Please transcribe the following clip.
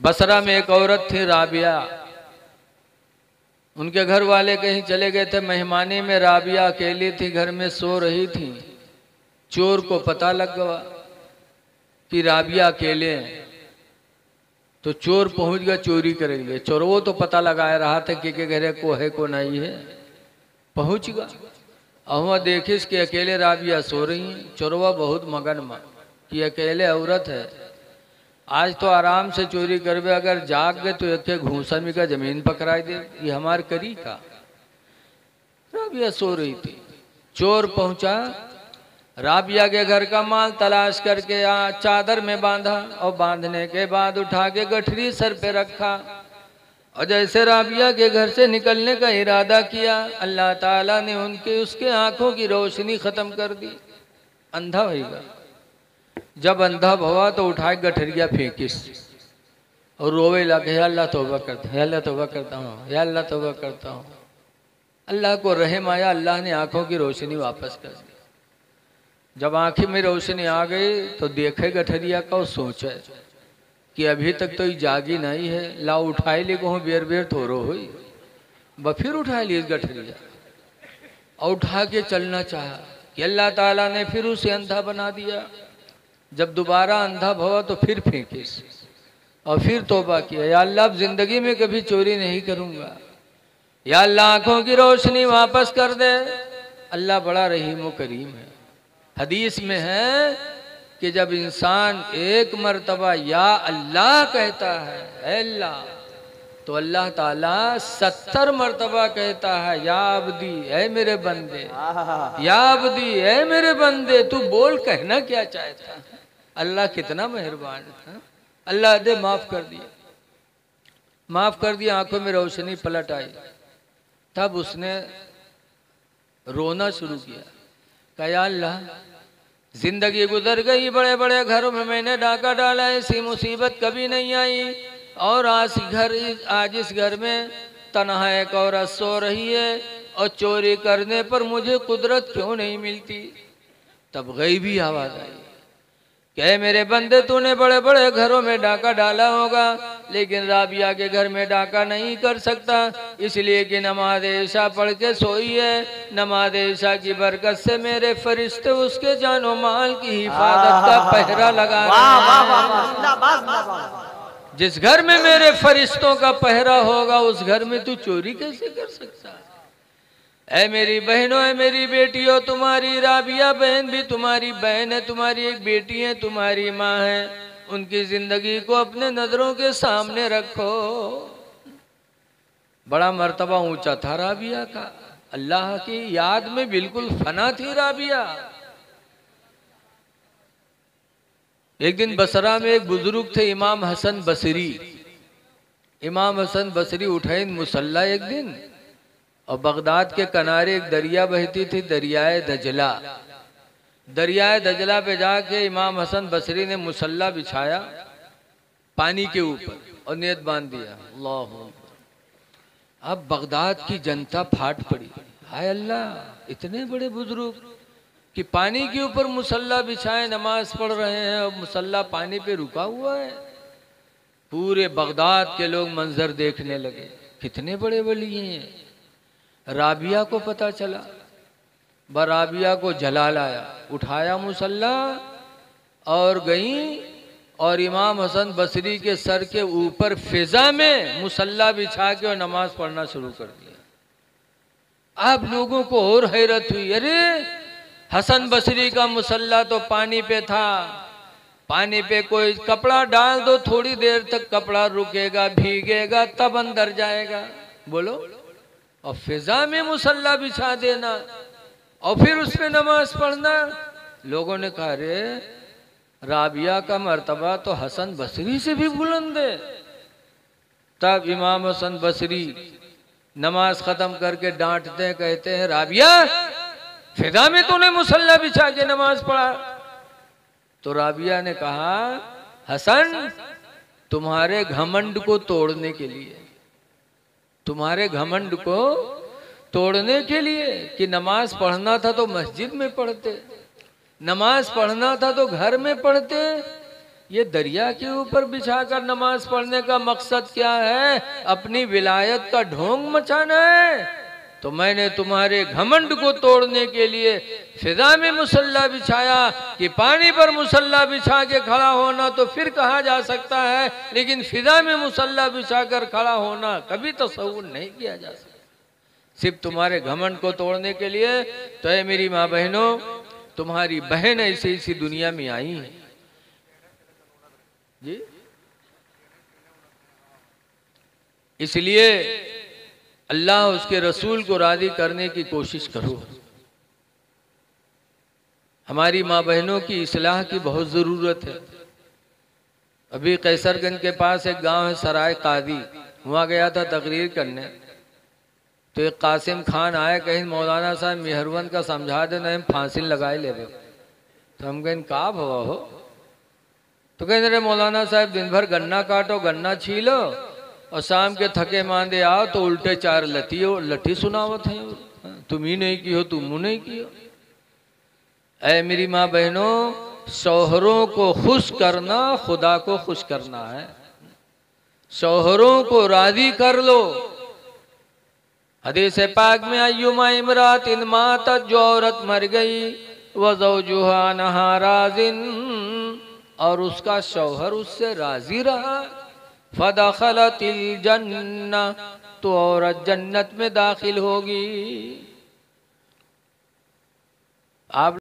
बसरा में एक औरत थी राबिया। उनके घर वाले कहीं चले गए थे मेहमानी में, राबिया अकेली थी, घर में सो रही थी। चोर को पता लग गया कि राबिया अकेले हैं, तो चोर पहुंच गया चोरी करेंगे। चोरवो तो पता लगा रहा था कि घरे को है को नहीं है, पहुंच गया। अहुआ देखिस कि अकेले राबिया सो रही हैं। चोरवा बहुत मगन में कि अकेले औरत है, आज तो आराम से चोरी करवे, अगर जाग गए तो एक घूसा में का जमीन पकड़ाई दे, ये हमार करी का। राबिया सो रही थी, चोर पहुंचा, राबिया के घर का माल तलाश करके चादर में बांधा और बांधने के बाद उठा के गठरी सर पे रखा। और जैसे राबिया के घर से निकलने का इरादा किया, अल्लाह ताला ने उसके आंखों की रोशनी खत्म कर दी, अंधा होगा। जब अंधा भवा तो उठाए गठरिया फेंकिस और रोवे लगे, अल्लाह तौबा करता है, अल्लाह तौबा करता हूँ, या अल्लाह तौबा करता हूँ। अल्लाह को रहम आया, अल्लाह ने आंखों की रोशनी वापस कर दी। जब आंखें में रोशनी आ गई तो देखे गठरिया का, सोचे कि अभी तक तो ये जागी नहीं है, ला उठाए ले को बेर बेर थोरो हुई, फिर उठा ली गठरिया और उठा के चलना चाहा कि अल्लाह ताला ने फिर उसे अंधा बना दिया। जब दोबारा अंधा भवा तो फिर फेंकिस और फिर तौबा किया, या अल्लाह अब जिंदगी में कभी चोरी नहीं करूंगा, या अल्लाह आंखों की रोशनी वापस कर दे। अल्लाह बड़ा रहीम करीम है। हदीस में है कि जब इंसान एक मर्तबा या अल्लाह कहता है अल्लाह, तो अल्लाह ताला 70 मर्तबा कहता है या अब्दी ऐ मेरे बंदे, या अब्दी ऐ मेरे बंदे, तू बोल कहना क्या चाहता है। अल्लाह कितना मेहरबान है। अल्लाह दे माफ कर दिया, माफ कर दिया, आंखों में रोशनी पलट आई। तब उसने रोना शुरू किया, कहा या अल्लाह जिंदगी गुजर गई, बड़े बड़े घरों में मैंने डाका डाला, ऐसी मुसीबत कभी नहीं आई, और आज इस घर में तन्हा एक औरत सो रही है और चोरी करने पर मुझे कुदरत क्यों नहीं मिलती। तब गैबी आवाज आई, क्या मेरे बंदे तूने बड़े बड़े घरों में डाका डाला होगा, लेकिन राबिया के घर में डाका नहीं कर सकता, इसलिए कि नमाज ईशा पढ़ के सोई है। नमाज ईशा की बरकत से मेरे फरिश्ते उसके जानो माल की हिफाजत का पहरा लगा रहे हैं। जिस घर में मेरे फरिश्तों का पहरा होगा उस घर में तू चोरी कैसे कर सकता है। ऐ मेरी बहनों, ऐ मेरी बेटियों, तुम्हारी राबिया बहन भी तुम्हारी बहन है, तुम्हारी एक बेटी है, तुम्हारी माँ है, उनकी जिंदगी को अपने नजरों के सामने रखो। बड़ा मर्तबा ऊंचा था राबिया का, अल्लाह की याद में बिल्कुल फना थी राबिया। एक दिन बसरा में एक बुजुर्ग थे इमाम हसन बसरी। इमाम हसन बसरी उठे मुसल्ला एक दिन, और बगदाद के किनारे एक दरिया बहती थी, दरियाए दजला। दरियाए दजला पे जाके इमाम हसन बसरी ने मुसल्ला बिछाया पानी के ऊपर और नियत बांध दिया, अल्लाह। अब बगदाद की जनता फाट पड़ी, हाय अल्लाह, इतने बड़े बुजुर्ग कि पानी के ऊपर मुसल्ला बिछाए नमाज पढ़ रहे हैं और मुसल्ला पानी पे रुका हुआ है। पूरे बगदाद के लोग मंजर देखने लगे, कितने बड़े वली हैं। राबिया को पता चला, राबिया को जला लाया, उठाया मुसल्ला और गई और इमाम हसन बसरी के सर के ऊपर फिजा में मुसल्ला बिछा के और नमाज पढ़ना शुरू कर दिया। अब लोगों को और हैरत हुई, अरे हसन बसरी का मुसल्ला तो पानी पे था, पानी पे कोई कपड़ा डाल दो, थोड़ी देर तक कपड़ा रुकेगा, भीगेगा, तब अंदर जाएगा, बोलो। और फिजा में मुसल्ला बिछा देना और फिर उसमें नमाज पढ़ना। लोगों ने कहा रे राबिया का मर्तबा तो हसन बसरी से भी बुलंद है। तब इमाम हसन बसरी नमाज खत्म करके डांटते हैं, कहते हैं राबिया फिजा में तूने मुसल्ला बिछा के नमाज पढ़ा। तो राबिया ने कहा हसन तुम्हारे घमंड को तोड़ने के लिए, तुम्हारे घमंड को तोड़ने के लिए कि नमाज पढ़ना था तो मस्जिद में पढ़ते, नमाज पढ़ना था तो घर में पढ़ते, ये दरिया के ऊपर बिछाकर नमाज पढ़ने का मकसद क्या है? अपनी विलायत का ढोंग मचाना है। तो मैंने तुम्हारे घमंड को तोड़ने के लिए फिजा में मुसल्ला बिछाया कि पानी पर मुसल्ला बिछा के खड़ा होना तो फिर कहा जा सकता है, लेकिन फिजा में मुसल्ला बिछाकर खड़ा होना कभी तसव्वुर नहीं किया जा सकता। सिर्फ तुम्हारे घमंड को तोड़ने के लिए। तो है मेरी माँ बहनों, तुम्हारी बहन ऐसे इसी दुनिया में आई है जी। इसलिए अल्लाह उसके रसूल को राजी करने की कोशिश करो। हमारी माँ बहनों की इस्लाह की बहुत ज़रूरत है। अभी कैसरगंज के पास एक गांव है सराय कादी, वहाँ गया था तकरीर करने। तो एक कासिम खान आए, कहीं मौलाना साहब मेहरवन का समझा देना, हम फांसी लगाए ले। तो हम कहें का भवा हो? तो कहें रे मौलाना साहब दिन भर गन्ना काटो, गन्ना छीलो और शाम के थके मांदे आओ तो उल्टे चार लठी सुनावत है। तुम ही नहीं की हो, तुम नहीं की हो। ऐ मेरी माँ बहनों, शौहरों को खुश करना खुदा को खुश करना है। शौहरों को राजी कर लो। हदीस पाक में अय्युमा इमरात इन मातत, जो औरत मर गई व ज़ौजुहा नहा राजिन, और उसका शौहर उससे राजी रहा, फदखलतिल जन्ना, तो औरत जन्नत में दाखिल होगी। आप